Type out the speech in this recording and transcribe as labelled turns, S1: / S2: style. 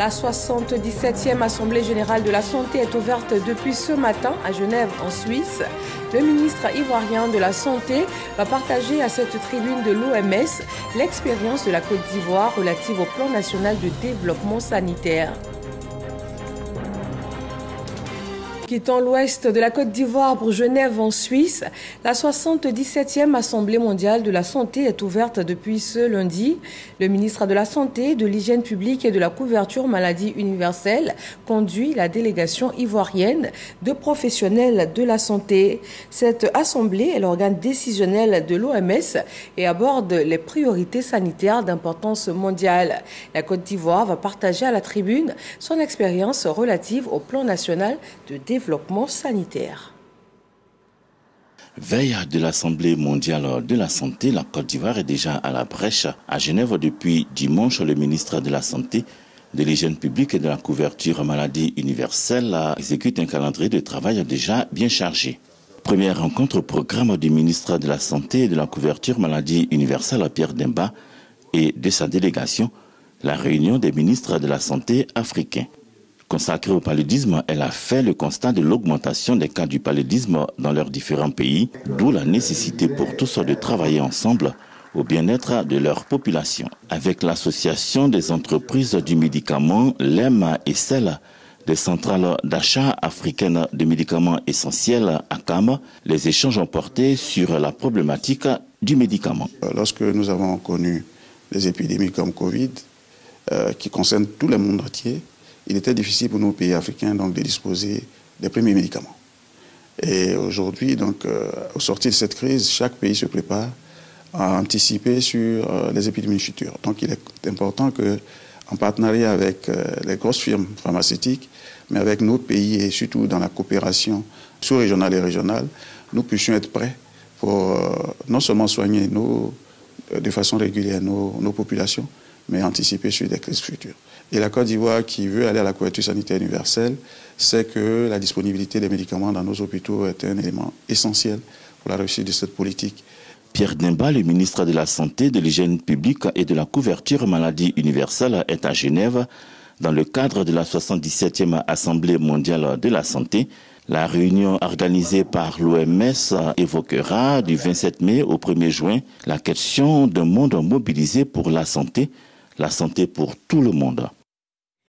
S1: La 77e Assemblée générale de la santé est ouverte depuis ce matin à Genève, en Suisse. Le ministre ivoirien de la Santé va partager à cette tribune de l'OMS l'expérience de la Côte d'Ivoire relative au plan national de développement sanitaire. Quittant l'ouest de la Côte d'Ivoire pour Genève en Suisse, la 77e Assemblée mondiale de la santé est ouverte depuis ce lundi. Le ministre de la Santé, de l'Hygiène publique et de la couverture maladie universelle conduit la délégation ivoirienne de professionnels de la santé. Cette assemblée est l'organe décisionnel de l'OMS et aborde les priorités sanitaires d'importance mondiale. La Côte d'Ivoire va partager à la tribune son expérience relative au plan national de développement sanitaire.
S2: Veille de l'Assemblée mondiale de la santé, la Côte d'Ivoire est déjà à la brèche. À Genève, depuis dimanche, le ministre de la Santé, de l'Hygiène publique et de la couverture maladie universelle exécute un calendrier de travail déjà bien chargé. Première rencontre au programme du ministre de la Santé et de la couverture maladie universelle, Pierre Demba, et de sa délégation, la réunion des ministres de la Santé africains. Consacrée au paludisme, elle a fait le constat de l'augmentation des cas du paludisme dans leurs différents pays, d'où la nécessité pour tous de travailler ensemble au bien-être de leur population. Avec l'association des entreprises du médicament, l'EM et celle des centrales d'achat africaines de médicaments essentiels, ACAM, les échanges ont porté sur la problématique du médicament.
S3: Lorsque nous avons connu des épidémies comme Covid, qui concernent tout le monde entier, il était difficile pour nos pays africains donc, de disposer des premiers médicaments. Et aujourd'hui, donc, au sortir de cette crise, chaque pays se prépare à anticiper sur les épidémies futures. Donc il est important qu'en partenariat avec les grosses firmes pharmaceutiques, mais avec nos pays et surtout dans la coopération sous-régionale et régionale, nous puissions être prêts pour non seulement soigner de façon régulière nos populations, mais anticiper sur des crises futures. Et la Côte d'Ivoire, qui veut aller à la couverture sanitaire universelle, sait que la disponibilité des médicaments dans nos hôpitaux est un élément essentiel pour la réussite de cette politique.
S2: Pierre Demba, le ministre de la Santé, de l'Hygiène publique et de la couverture maladie universelle, est à Genève dans le cadre de la 77e Assemblée mondiale de la santé. La réunion organisée par l'OMS évoquera du 27 mai au 1er juin la question d'un monde mobilisé pour la santé pour tout le monde.